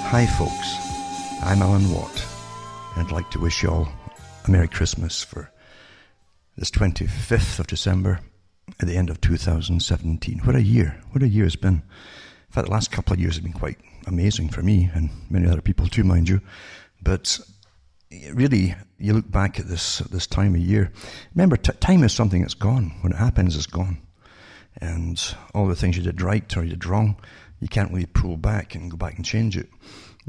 Hi folks, I'm Alan Watt, and I'd like to wish you all a Merry Christmas for this 25th of December at the end of 2017. What a year it's been. In fact, the last couple of years have been quite amazing for me, and many other people too, mind you. But really, you look back at this time of year. Remember, time is something that's gone. When it happens, it's gone. And all the things you did right or you did wrong, you can't really pull back and go back and change it.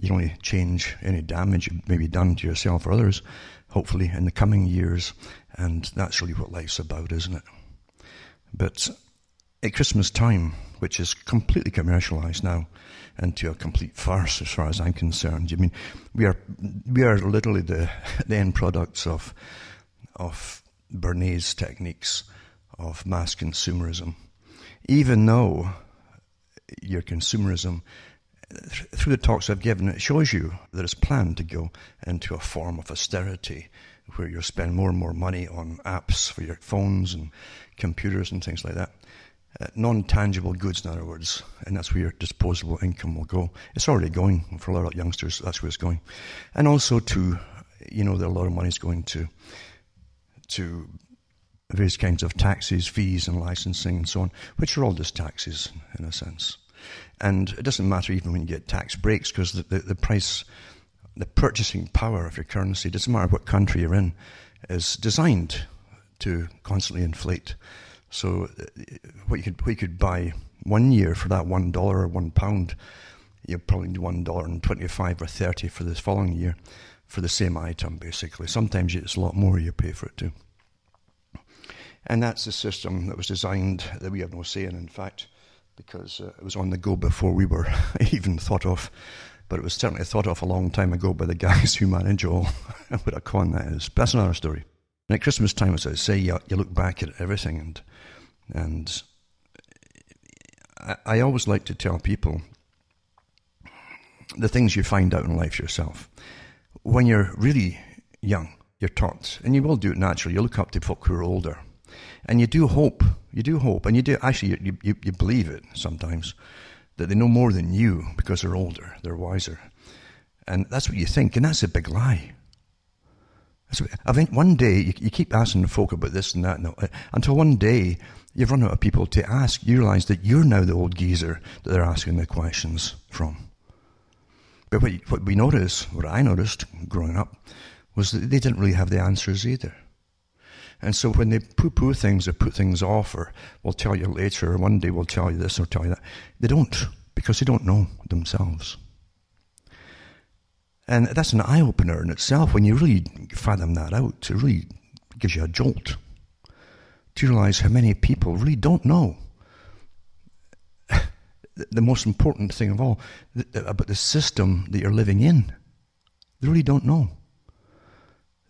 You can only change any damage you maybe done to yourself or others, hopefully, in the coming years. And that's really what life's about, isn't it? But at Christmas time, which is completely commercialized now into a complete farce as far as I'm concerned. I mean, we are literally the end products of Bernays techniques of mass consumerism. Even though your consumerism, through the talks I've given, it shows you that it's planned to go into a form of austerity where you'll spend more and more money on apps for your phones and computers and things like that. Non-tangible goods, in other words, and that's where your disposable income will go. It's already going for a lot of youngsters. That's where it's going. And also to, that a lot of money is going to various kinds of taxes, fees and licensing and so on, which are all just taxes in a sense. And it doesn't matter even when you get tax breaks, because the price, the purchasing power of your currency, doesn't matter what country you're in, is designed to constantly inflate. So what you could buy 1 year for that $1 or £1, you'll probably need $1.25 or 30 for this following year for the same item, basically. Sometimes it's a lot more you pay for it too. And that's the system that was designed that we have no say in fact, because it was on the go before we were even thought of. But it was certainly thought of a long time ago by the guys who manage all what a con that is. But that's another story. And at Christmas time, as I say, you look back at everything, and I always like to tell people the things you find out in life yourself. When you're really young, you're taught, and you will do it naturally, you look up to folk who are older. And you do hope, and you do, actually, you believe it sometimes, that they know more than you because they're older, they're wiser. And that's what you think, and that's a big lie. I think one day, you keep asking folk about this and that, until one day, you've run out of people to ask. You realise that you're now the old geezer that they're asking the questions from. But what I noticed growing up, was that they didn't really have the answers either. And so when they poo-poo things or put things off or we'll tell you later, or one day we'll tell you this or tell you that, they don't, because they don't know themselves. And that's an eye-opener in itself. When you really fathom that out, it really gives you a jolt to realize how many people really don't know the most important thing of all, about the system that you're living in. They really don't know.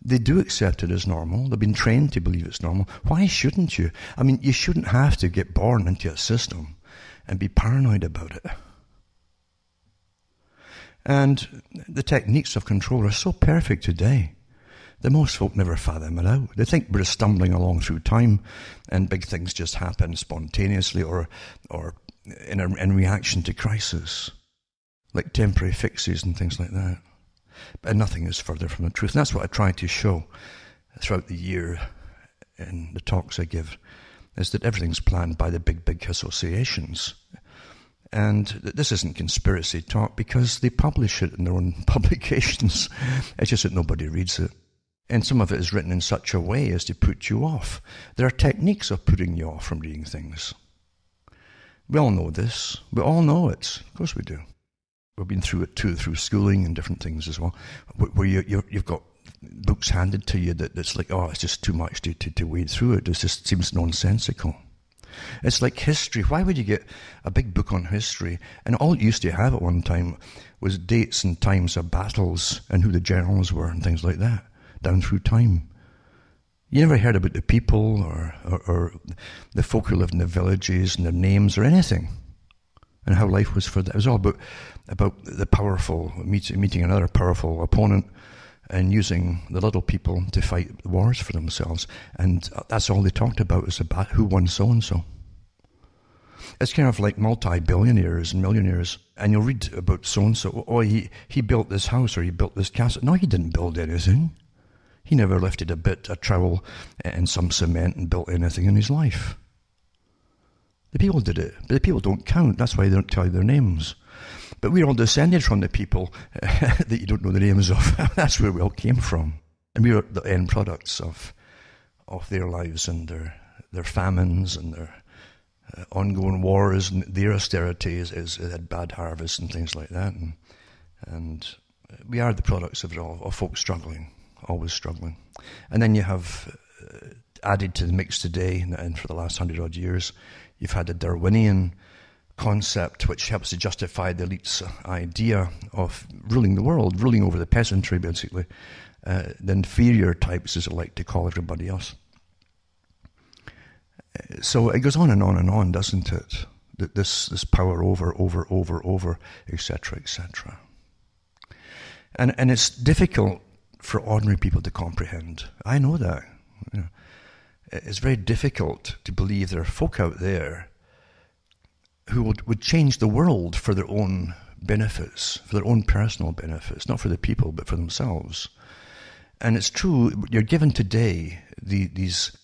They do accept it as normal. They've been trained to believe it's normal. Why shouldn't you? I mean, you shouldn't have to get born into a system and be paranoid about it. And the techniques of control are so perfect today that most folk never fathom it out. They think we're stumbling along through time and big things just happen spontaneously or in reaction to crisis, like temporary fixes and things like that. But nothing is further from the truth. And that's what I try to show throughout the year in the talks I give, is that everything's planned by the big associations. And this isn't conspiracy talk because they publish it in their own publications. It's just that nobody reads it. And some of it is written in such a way as to put you off. There are techniques of putting you off from reading things. We all know this. We all know it. Of course we do. We've been through it too, through schooling and different things as well, where you've got books handed to you that's like, it's just too much to wade through it. It just seems nonsensical. It's like history. Why would you get a big book on history? And all it used to have at one time was dates and times of battles and who the generals were and things like that, down through time. You never heard about the people or the folk who lived in the villages and their names or anything, and how life was for them. It was all about the powerful meeting another powerful opponent and using the little people to fight wars for themselves. And that's all they talked about, is about who won so-and-so. It's kind of like multi-billionaires and millionaires. And you'll read about so-and-so, oh, he built this house or he built this castle. No, he didn't build anything. He never lifted a trowel and some cement and built anything in his life. The people did it, but the people don't count. That's why they don't tell you their names. But we're all descended from the people that you don't know the names of. That's where we all came from. And we are the end products of their lives and their famines and their ongoing wars, and their austerity is had bad harvests and things like that. And we are the products of it all, of folks struggling, always struggling. And then you have added to the mix today, and for the last 100-odd years, you've had a Darwinian concept which helps to justify the elite's idea of ruling the world, ruling over the peasantry, basically. The inferior types, as I like to call everybody else. So it goes on and on and on, doesn't it? This power over, etc., etc. And it's difficult for ordinary people to comprehend. I know that. You know, it's very difficult to believe there are folk out there who would change the world for their own benefits, for their own personal benefits, not for the people, but for themselves. And it's true, you're given today these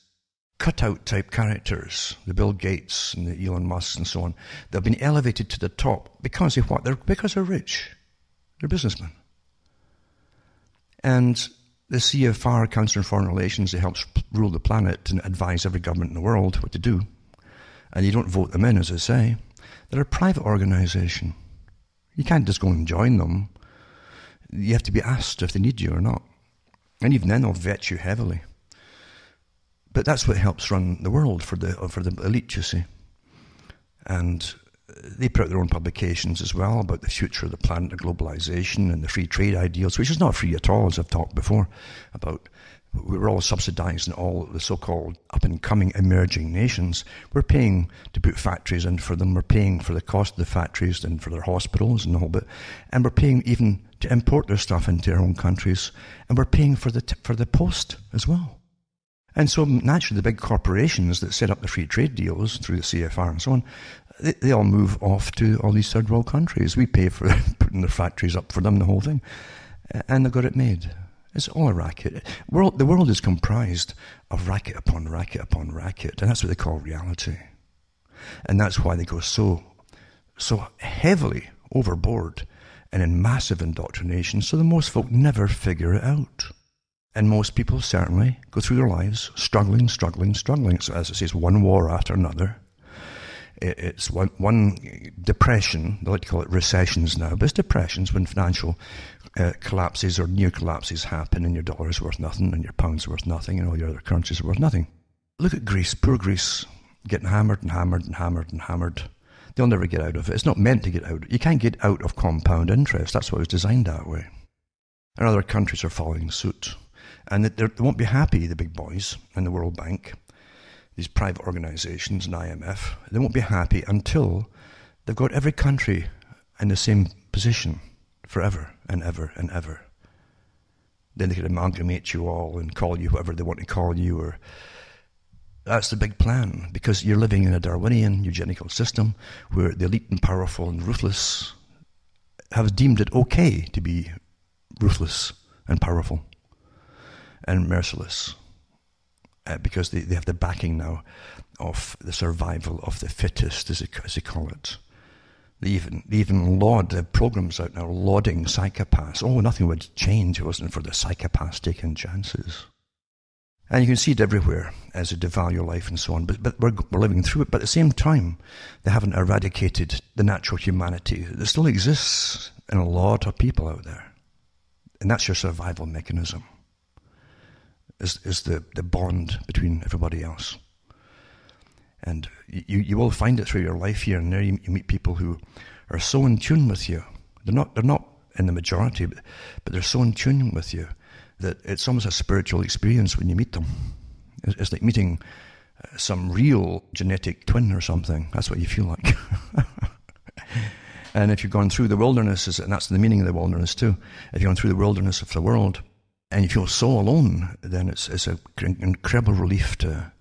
cutout type characters, the Bill Gates and the Elon Musk and so on, they've been elevated to the top because of what? Because they're rich. They're businessmen. And the CFR, Council on Foreign Relations, that helps rule the planet and advise every government in the world what to do. And you don't vote them in, as I say. They're a private organization. You can't just go and join them. You have to be asked if they need you or not. And even then, they'll vet you heavily. But that's what helps run the world for the elite, you see. And they put out their own publications as well about the future of the planet, the globalization and the free trade ideals, which is not free at all, as I've talked before, about we're all subsidizing all the so-called up-and-coming emerging nations. We're paying to put factories in for them. We're paying for the cost of the factories and for their hospitals and the whole bit. And we're paying even to import their stuff into our own countries. And we're paying for the post as well. And so naturally the big corporations that set up the free trade deals through the CFR and so on, they all move off to all these third world countries. We pay for putting their factories up for them, the whole thing. And they've got it made. It's all a racket. The world is comprised of racket upon racket upon racket, and that's what they call reality. And that's why they go so heavily overboard and in massive indoctrination, so that most folk never figure it out. And most people certainly go through their lives struggling. So as it says, one war after another. It's one depression. They like to call it recessions now, but it's depressions when financial collapses or near collapses happen and your dollar is worth nothing and your pound's worth nothing and all your other currencies are worth nothing. Look at Greece, poor Greece, getting hammered and hammered and hammered and hammered. They'll never get out of it. It's not meant to get out. You can't get out of compound interest. That's why it was designed that way. And other countries are following suit. And they won't be happy, the big boys and the World Bank, these private organizations and IMF, they won't be happy until they've got every country in the same position forever and ever and ever. Then they can amalgamate you all and call you whatever they want to call you. Or that's the big plan, because you're living in a Darwinian eugenical system where the elite and powerful and ruthless have deemed it okay to be ruthless and powerful and merciless. Because they have the backing now of the survival of the fittest, as they call it. They even laud, they have programs out now lauding psychopaths. Oh, nothing would change if it wasn't for the psychopaths taking chances. And you can see it everywhere as they devalue life and so on. But we're living through it. But at the same time, they haven't eradicated the natural humanity that still exists in a lot of people out there. And that's your survival mechanism. Is the bond between everybody else. And you will find it through your life here and there. You meet people who are so in tune with you. They're not in the majority, but they're so in tune with you that it's almost a spiritual experience when you meet them. It's like meeting some real genetic twin or something. That's what you feel like. And if you've gone through the wilderness, and that's the meaning of the wilderness too, if you've gone through the wilderness of the world, and you feel so alone, then it's an incredible relief to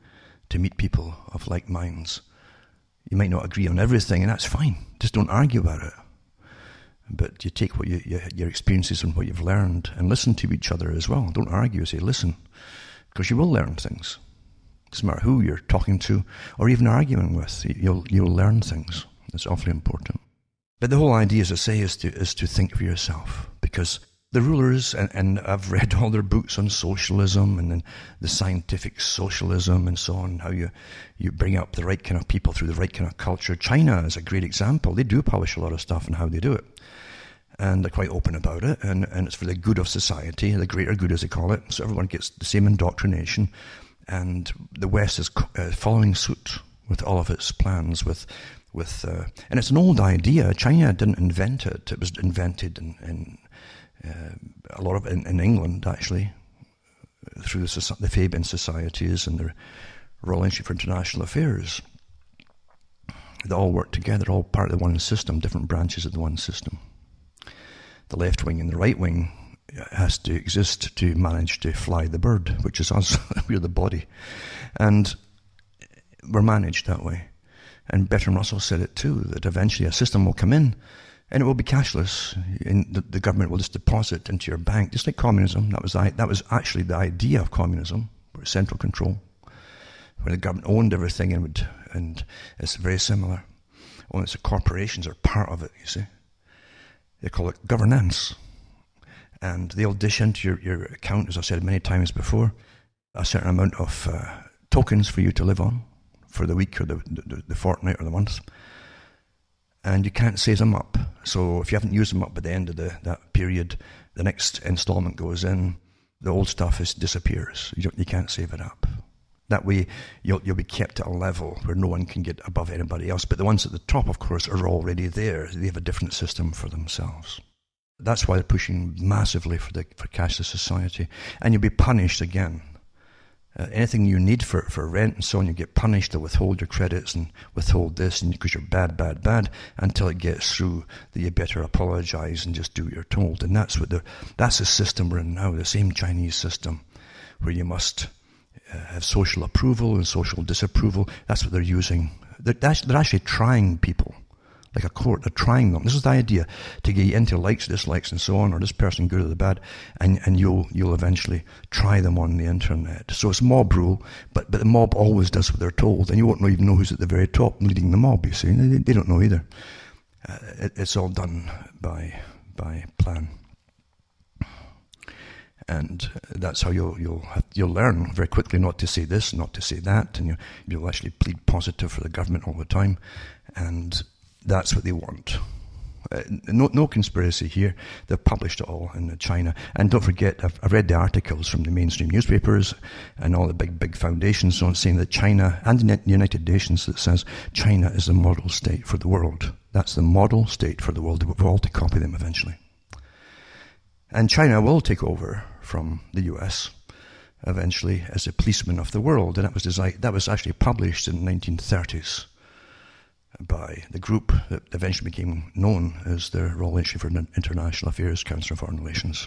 meet people of like minds. You might not agree on everything, and that's fine. Just don't argue about it. But you take what your experiences and what you've learned and listen to each other as well. Don't argue, say listen, because you will learn things. Doesn't matter who you're talking to or even arguing with, you'll learn things. It's awfully important. But the whole idea, as I say, is to think for yourself, because the rulers, and I've read all their books on socialism and then the scientific socialism and so on, how you bring up the right kind of people through the right kind of culture. China is a great example. They do publish a lot of stuff on how they do it. And they're quite open about it, and it's for the good of society, the greater good as they call it. So everyone gets the same indoctrination, and the West is following suit with all of its plans. And it's an old idea. China didn't invent it. It was invented in a lot of in England, actually, through the Fabian societies and the Royal Institute for International Affairs. They all work together, all part of the one system, different branches of the one system. The left wing and the right wing has to exist to manage to fly the bird, which is us. We're the body. And we're managed that way. And Bertrand Russell said it too, that eventually a system will come in and it will be cashless. And the government will just deposit into your bank, just like communism. That was actually the idea of communism, central control, where the government owned everything and it's very similar. Only the corporations are part of it, you see. They call it governance. And they'll dish into your account, as I've said many times before, a certain amount of tokens for you to live on for the week or the fortnight or the month. And you can't save them up. So if you haven't used them up by the end of that period, the next installment goes in, the old stuff disappears. You can't save it up. That way, you'll be kept at a level where no one can get above anybody else. But the ones at the top, of course, are already there. They have a different system for themselves. That's why they're pushing massively for cashless society. And you'll be punished again. Anything you need for rent and so on, you get punished. They'll withhold your credits and withhold this, and because you're bad, until it gets through that you better apologize and just do what you're told. And that's the system we're in now, the same Chinese system, where you must have social approval and social disapproval. That's what they're using. They're actually trying people, like a court. They're trying them. This is the idea, to get you into likes, dislikes, and so on, or this person good or the bad, and you'll eventually try them on the internet. So it's mob rule, but the mob always does what they're told, and you won't even know who's at the very top leading the mob, you see. They don't know either. It's all done by plan. And that's how you'll learn very quickly not to say this, not to say that, and you'll actually plead positive for the government all the time, and that's what they want. No conspiracy here. They've published it all in China. And don't forget, I've read the articles from the mainstream newspapers and all the big foundations saying that China, and the United Nations, that says China is the model state for the world. That's the model state for the world. We're all to copy them eventually. And China will take over from the US eventually as a policeman of the world. And that was actually published in the 1930s by the group that eventually became known as the Royal Institute for International Affairs, Council on Foreign Relations.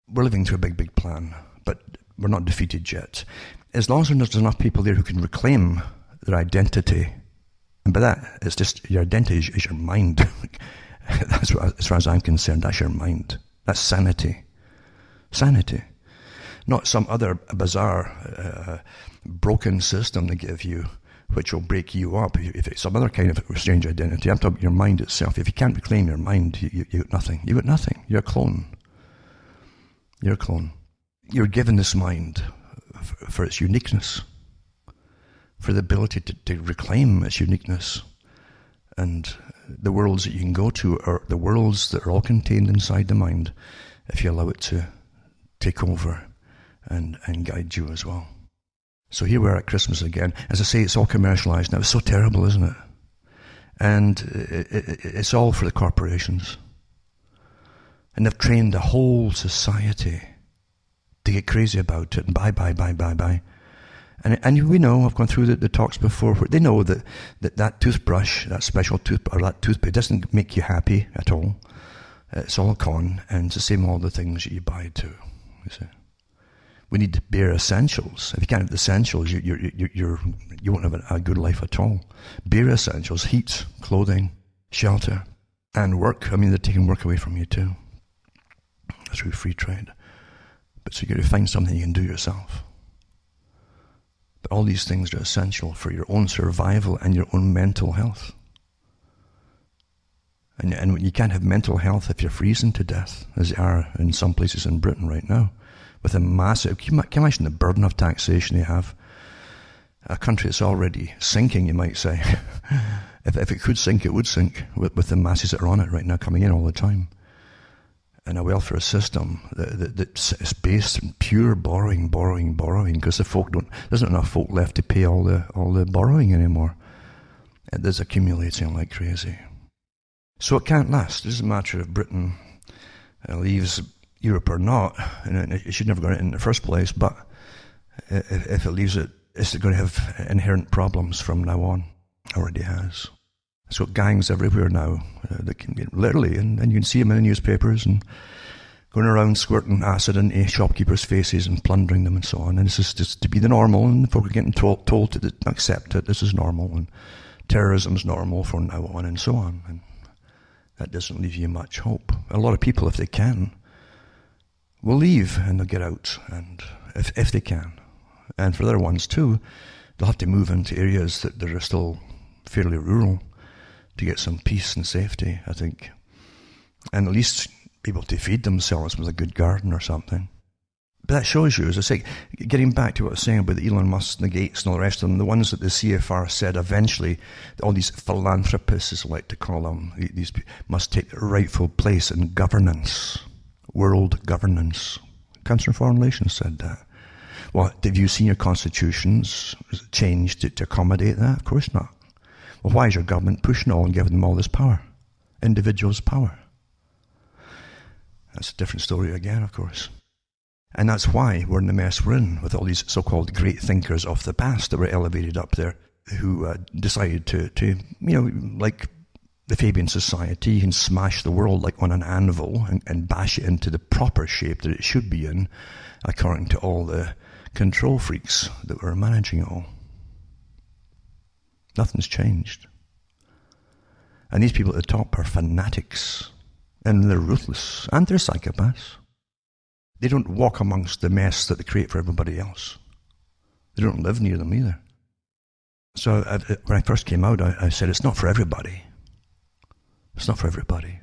We're living through a big plan, but we're not defeated yet. As long as there's enough people there who can reclaim their identity, and by that, it's just your identity is your mind. That's what, as far as I'm concerned, that's your mind. That's sanity. Sanity. Not some other bizarre, broken system they give you, which will break you up. If it's some other kind of strange identity, I'm talking about your mind itself. If you can't reclaim your mind, you got nothing. You got nothing. You're a clone. You're a clone. You're given this mind for its uniqueness, for the ability to reclaim its uniqueness. And the worlds that you can go to are the worlds that are all contained inside the mind, if you allow it to take over and guide you as well. So here we are at Christmas again. As I say, it's all commercialized now. It's so terrible, isn't it? And it's all for the corporations. And they've trained the whole society to get crazy about it and buy. And we know, I've gone through the talks before, where they know that toothbrush, that special toothbrush, or that toothpaste doesn't make you happy at all. It's all a con, and it's the same all the things that you buy too, you see. We need bare essentials. If you can't have the essentials, you won't have a good life at all. Bare essentials: heat, clothing, shelter, and work. I mean, they're taking work away from you too through free trade. But so you've got to find something you can do yourself. But all these things are essential for your own survival and your own mental health. And you can't have mental health if you're freezing to death, as they are in some places in Britain right now, with a massive, can you imagine the burden of taxation they have? A country that's already sinking, you might say. If it could sink, it would sink with the masses that are on it right now coming in all the time. And a welfare system that's based on pure borrowing, because there isn't enough folk left to pay all the borrowing anymore. It is accumulating like crazy. So it can't last. It doesn't matter if Britain leaves Europe or not, and it should never go in the first place, but if it leaves it, it's going to have inherent problems from now on. Already has. It's got gangs everywhere now that can be literally, and you can see them in the newspapers and going around squirting acid into shopkeepers' faces and plundering them and so on. And this is just to be the normal, and folk are getting told to accept it. This is normal, and terrorism's normal from now on, and so on. And that doesn't leave you much hope. A lot of people, if they can, will leave and they'll get out, and if they can. And for other ones too, they'll have to move into areas that are still fairly rural to get some peace and safety, I think. And at least be able to feed themselves with a good garden or something. But that shows you, as I say, getting back to what I was saying about the Elon Musk and the Gates and all the rest of them, the ones that the CFR said eventually, all these philanthropists, as I like to call them, these must take their rightful place in governance, world governance. Council on Foreign Relations said that. Well, have you seen your constitutions changed to accommodate that? Of course not. Well, why is your government pushing all and giving them all this power? Individuals' power. That's a different story again, of course. And that's why we're in the mess we're in, with all these so-called great thinkers of the past that were elevated up there, who decided to like the Fabian Society, you can smash the world like on an anvil and bash it into the proper shape that it should be in, according to all the control freaks that were managing it all. Nothing's changed. And these people at the top are fanatics, and they're ruthless, and they're psychopaths. They don't walk amongst the mess that they create for everybody else. They don't live near them either. So when I first came out, I said it's not for everybody. It's not for everybody.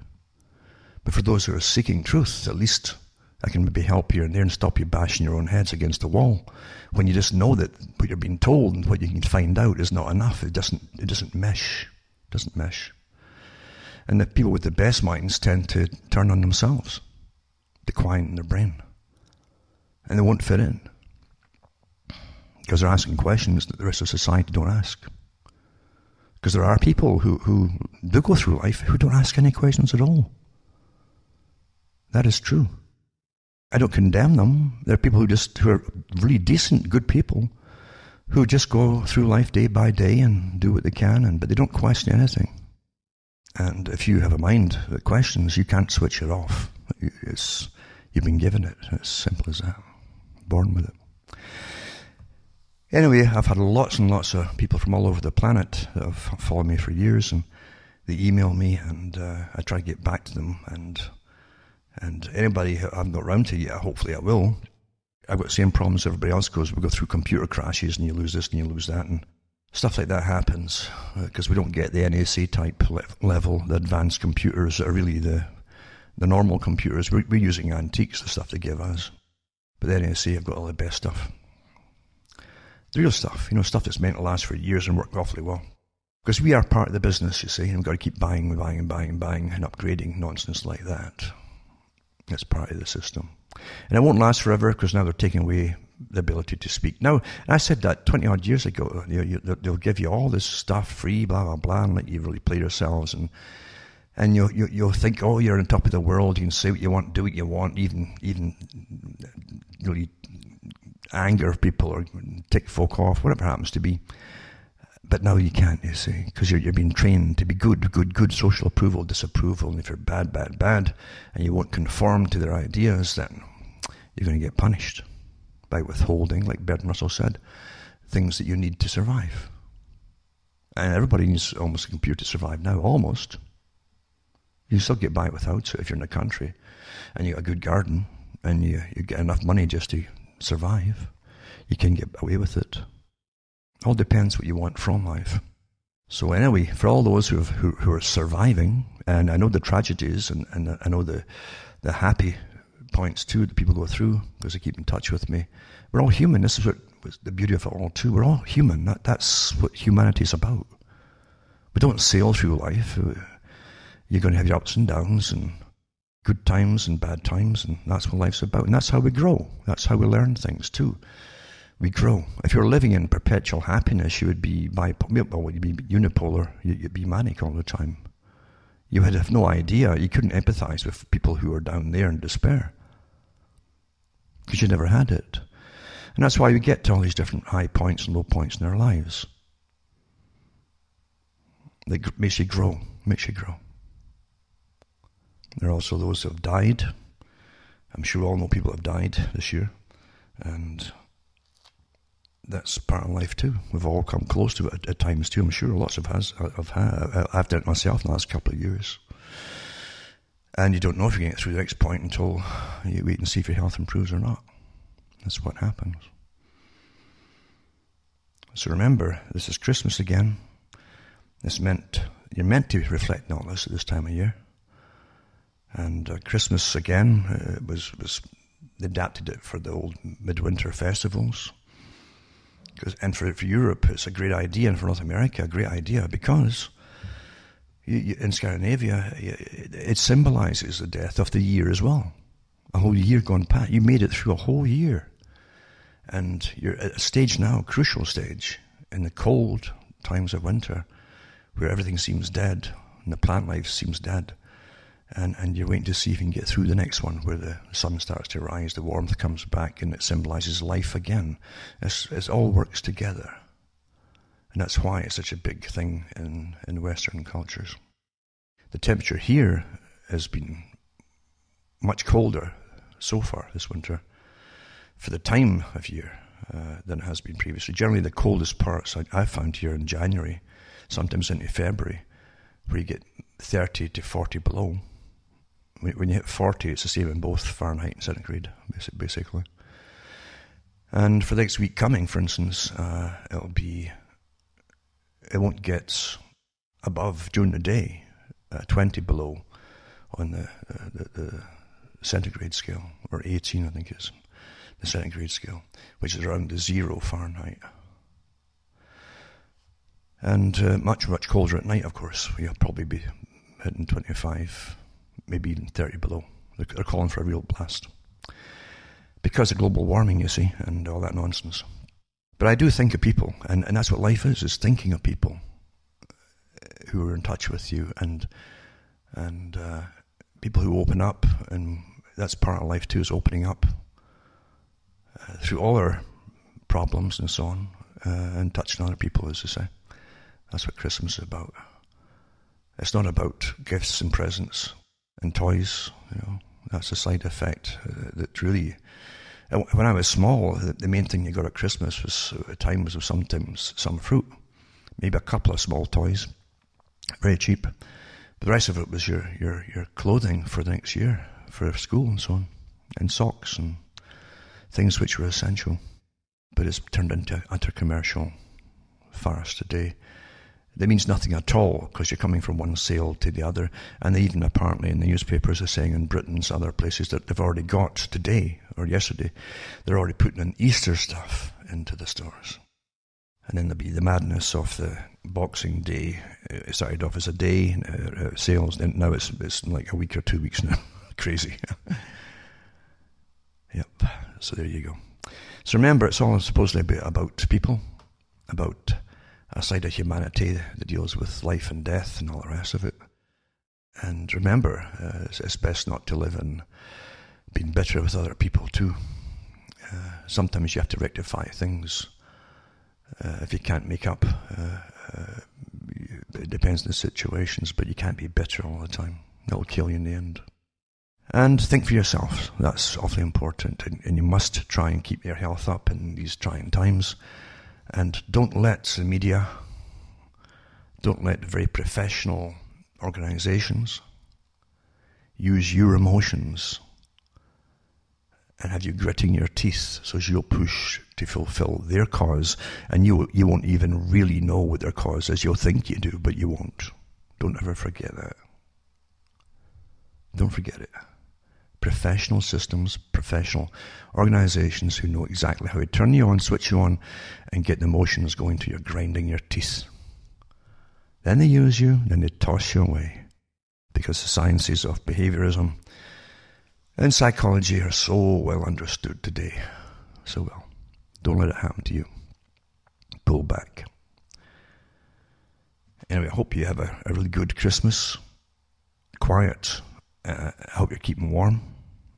But for those who are seeking truth, at least I can maybe help here and there and stop you bashing your own heads against the wall when you just know that what you're being told and what you can find out is not enough. It doesn't mesh. It doesn't mesh. And the people with the best minds tend to turn on themselves, decline in their brain. And they won't fit in. Because they're asking questions that the rest of society don't ask. Because there are people who do go through life who don't ask any questions at all. That is true. I don't condemn them. There are people who are really decent, good people, who just go through life day by day and do what they can, but they don't question anything. And if you have a mind that questions, you can't switch it off. You've been given it. It's simple as that. Born with it. Anyway, I've had lots and lots of people from all over the planet that have followed me for years, and they email me, and I try to get back to them, and anybody I haven't got around to yet, hopefully I will. I've got the same problems everybody else goes. We go through computer crashes, and you lose this and you lose that, and stuff like that happens because we don't get the NAC type level, the advanced computers that are really the normal computers. We're using antiques, the stuff they give us. But the NAC have got all the best stuff. The real stuff, stuff that's meant to last for years and work awfully well. Because we are part of the business, you see, and we've got to keep buying and upgrading nonsense like that. That's part of the system. And it won't last forever because now they're taking away the ability to speak. Now, I said that 20 odd years ago, they'll give you all this stuff free, blah, blah, blah, and let you really play yourselves. And you'll think, oh, you're on top of the world, you can say what you want, do what you want, even really anger people or tick folk off, whatever it happens to be. But now you can't, you see, because you're being trained to be good, social approval, disapproval, and if you're bad, and you won't conform to their ideas, then you're going to get punished. by withholding, like Bertrand Russell said, things that you need to survive. And everybody needs almost a computer to survive now, almost. You still get by without it if you're in the country and you got a good garden and you get enough money just to survive. You can get away with it. All depends what you want from life. So anyway, for all those who are surviving, and I know the tragedies and I know the happy points too that people go through because they keep in touch with me. We're all human. This is what was the beauty of it all too. We're all human. That's what humanity is about. We don't sail through life. You're going to have your ups and downs and good times and bad times, and that's what life's about. And that's how we grow. That's how we learn things too. We grow. If you're living in perpetual happiness, you would be you'd be unipolar. You'd be manic all the time. You would have no idea. You couldn't empathize with people who are down there in despair because you never had it. And that's why we get to all these different high points and low points in our lives. That makes you grow. Makes you grow. There are also those who have died. I'm sure we all know people have died this year. And that's part of life too. We've all come close to it at times too. I'm sure lots of us have. I've done it myself in the last couple of years. And you don't know if you're going to get through the next point until you wait and see if your health improves or not. That's what happens. So remember, this is Christmas again. You're meant to reflect on all this at this time of year. And Christmas again they adapted it for the old midwinter festivals. And for Europe, it's a great idea, and for North America, a great idea, because in Scandinavia, it symbolizes the death of the year as well. A whole year gone past. You made it through a whole year. And you're at a stage now, a crucial stage, in the cold times of winter, where everything seems dead, and the plant life seems dead. And you're waiting to see if you can get through the next one, where the sun starts to rise, the warmth comes back, and it symbolizes life again. It all works together. And that's why it's such a big thing in Western cultures. The temperature here has been much colder so far this winter for the time of year than it has been previously. Generally, the coldest parts I've found here in January, sometimes into February, where you get 30 to 40 below. When you hit 40, it's the same in both Fahrenheit and centigrade, basically. And for the next week coming, for instance, it won't get above, during the day, 20 below on the centigrade scale, or 18, I think is the centigrade scale, which is around the 0 Fahrenheit. And much, much colder at night, of course. You'll probably be hitting 25, maybe even 30 below. They're calling for a real blast. Because of global warming, you see, and all that nonsense. But I do think of people, and that's what life is thinking of people who are in touch with you, and people who open up, and that's part of life too, is opening up through all our problems and so on, and touching other people, as I say. That's what Christmas is about. It's not about gifts and presents and toys, That's a side effect that really... When I was small, the main thing you got at Christmas was at times of sometimes some fruit, maybe a couple of small toys, very cheap. But the rest of it was your clothing for the next year, for school and so on, and socks and things which were essential. But it's turned into utter commercial farce today. That means nothing at all, because you're coming from one sale to the other. And they even apparently in the newspapers are saying in Britain's other places that they've already got today or yesterday, they're already putting in Easter stuff into the stores. And then there'll be the madness of the Boxing Day. It started off as a day sales, and now it's like a week or 2 weeks now. Crazy. Yep. So there you go. So remember, it's all supposedly about people, about a side of humanity that deals with life and death and all the rest of it. And remember, it's best not to live in being bitter with other people too. Sometimes you have to rectify things. If you can't make up, it depends on the situations, but you can't be bitter all the time. That'll kill you in the end. And think for yourself. That's awfully important. And you must try and keep your health up in these trying times. And don't let the media, don't let very professional organizations use your emotions and have you gritting your teeth so as you'll push to fulfill their cause, and you won't even really know what their cause is. You'll think you do, but you won't. Don't ever forget that. Don't forget it. Professional systems, professional organizations who know exactly how to turn you on, switch you on, and get the emotions going till you're grinding your teeth. Then they use you, then they toss you away. Because the sciences of behaviorism and psychology are so well understood today. So well. Don't let it happen to you. Pull back. Anyway, I hope you have a really good Christmas. Quiet. I hope you're keeping warm.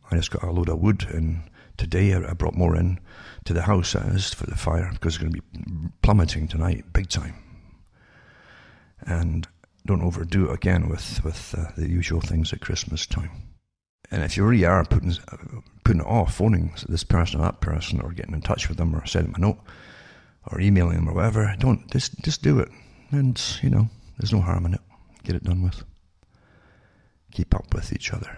I just got a load of wood, and today I brought more in to the house as for the fire, because it's going to be plummeting tonight, big time. And don't overdo it again with the usual things at Christmas time. And if you really are putting it off, phoning this person or that person, or getting in touch with them, or sending them a note, or emailing them, or whatever, don't just do it. And there's no harm in it. Get it done with. Keep up with each other.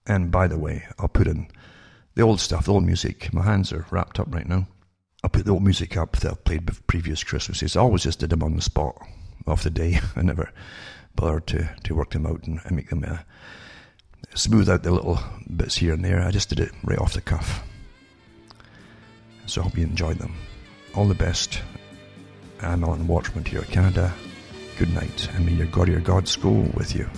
And by the way, I'll put in the old stuff, the old music. My hands are wrapped up right now. I'll put the old music up that I've played previous Christmases. I always just did them on the spot of the day. I never bothered to work them out and make them smooth out the little bits here and there. I just did it right off the cuff. So I hope you enjoyed them. All the best. I'm Alan Watchman here in Canada. Good night, and may your God, your gods go with you.